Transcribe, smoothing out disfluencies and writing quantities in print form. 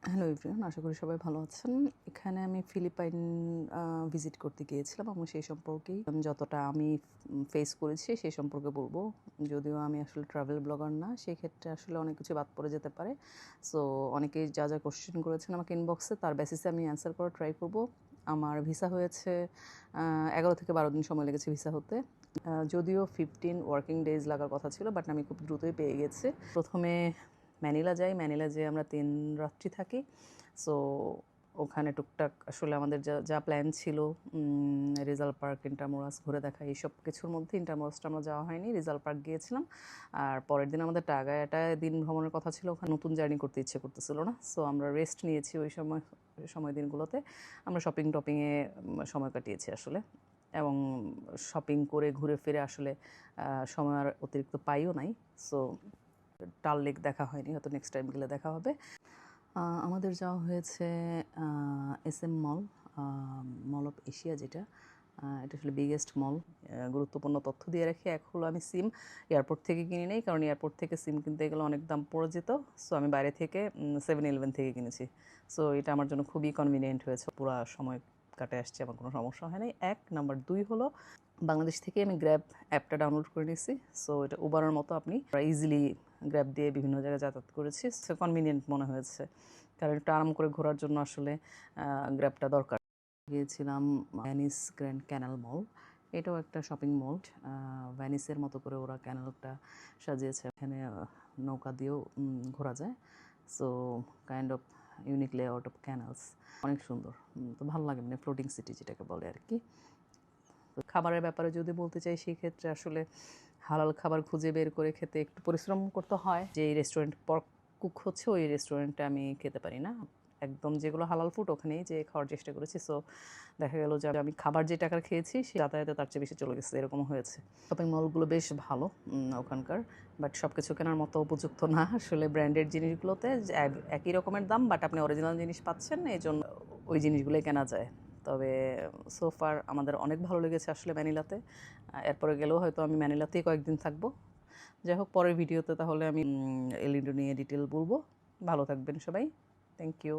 Hello everyone, আশা করি সবাই ভালো আছেন। এখানে আমি ফিলিপাইন ভিজিট করতে গিয়েছিলাম এবং সেই সম্পর্কেই যতটা আমি ফেস করেছি সেই সম্পর্কে বলবো। যদিও আমি আসলে ট্রাভেল ব্লগার না, সেই ক্ষেত্রে আসলে অনেক কিছু বাদ পড়ে যেতে পারে। সো অনেকেই যা যা কোশ্চেন করেছেন আমাকে ইনবক্সে, তার বেসিসে আমি অ্যান্সার করার ট্রাই করব। আমার ভিসা হয়েছে 11 থেকে 12 দিন সময় লেগেছে ভিসা হতে। যদিও 15 ওয়ার্কিং ডেজ লাগার কথা ছিল, বাট আমি খুব দ্রুতই পেয়ে গেছি। প্রথমে ম্যানিলা যাই, ম্যানিলা যেয়ে আমরা 3 রাত্রি থাকি। সো ওখানে টুকটাক আসলে আমাদের যা যা প্ল্যান ছিল, রিজাল পার্ক, ইন্টারমোরাস ঘুরে দেখা, এইসব কিছুর মধ্যে ইন্টারমোরাসটা আমরা যাওয়া হয়নি, রিজাল পার্ক গিয়েছিলাম। আর পরের দিন আমাদের টাগায়াটায় দিন ভ্রমণের কথা ছিল, ওখানে নতুন জার্নি করতে ইচ্ছে করতেছিল না। সো আমরা রেস্ট নিয়েছি ওই সময় দিনগুলোতে। আমরা শপিং টপিংয়ে সময় কাটিয়েছি আসলে, এবং শপিং করে ঘুরে ফিরে আসলে সময় আর অতিরিক্ত পাইও নাই। সো ডাল লেক দেখা হয়নি, হয়তো নেক্সট টাইম গেলে দেখা হবে। আমাদের যাওয়া হয়েছে SM mall, mall of Asia, যেটা এটা আসলে বিগেস্ট মল। গুরুত্বপূর্ণ তথ্য দিয়ে রাখি, এক হলো আমি সিম এয়ারপোর্ট থেকে কিনে নেই, কারণ এয়ারপোর্ট থেকে সিম কিনতে গেলে অনেক দাম পড়ে যেত। সো আমি বাইরে থেকে 7-11 থেকে কিনেছি। সো এটা আমার জন্য খুবই কনভিনিয়েন্ট হয়েছে, পুরো সময় কাটে আসছে, আমার কোনো সমস্যা হয় নাই। নাম্বার 2 হলো বাংলাদেশ থেকে আমি গ্র্যাব অ্যাপটা ডাউনলোড করে নিয়েছি। সো এটা উবারের মতো, আপনি ইজিলি গ্র্যাব দিয়ে বিভিন্ন জায়গায় যাতায়াত করেছি। সো কনভিনিয়েন্ট মনে হয়েছে, কারণ একটু আরাম করে ঘোরার জন্য আসলে গ্র্যাবটা দরকার। গিয়েছিলাম ভ্যানিস গ্র্যান্ড ক্যানাল মল, এটাও একটা শপিং মল। ভ্যানিসের মতো করে ওরা ক্যানালটা সাজিয়েছে, এখানে নৌকা দিয়েও ঘোরা যায়। So kind of unique layout of canals, অনেক সুন্দর। তো ভালো লাগে, মানে ফ্লোটিং সিটি যেটাকে বলে আর কি। খাবারের ব্যাপারে যদি বলতে চাই, সেই ক্ষেত্রে আসলে হালাল খাবার খুঁজে বের করে খেতে একটু পরিশ্রম করতে হয়। যে রেস্টুরেন্ট পর্ক কুক হচ্ছে, ওই রেস্টুরেন্টে আমি খেতে পারি না। একদম যেগুলো হালাল ফুড ওখানেই যে খাওয়ার চেষ্টা করেছি। সো দেখা গেল যে আমি খাবার যে টাকার খেয়েছি সে যাতায়াতে তার চেয়ে বেশি চলে গেছে, এরকম হয়েছে। শপিং মলগুলো বেশ ভালো ওখানকার, বাট সব কিছু কেনার মতো উপযুক্ত না আসলে। ব্র্যান্ডেড জিনিসগুলোতে একই রকমের দাম, বাট আপনি অরিজিনাল জিনিস পাচ্ছেন, এই জন্য ওই জিনিসগুলোই কেনা যায়। তবে সোফার আমাদের অনেক ভালো লেগেছে আসলে ম্যানিলাতে। এরপরে গেলেও হয়তো আমি ম্যানিলাতেই কয়েকদিন থাকবো। যাই হোক, পরের ভিডিওতে তাহলে আমি এলিডো নিয়ে ডিটেল বলবো। ভালো থাকবেন সবাই, থ্যাংক ইউ।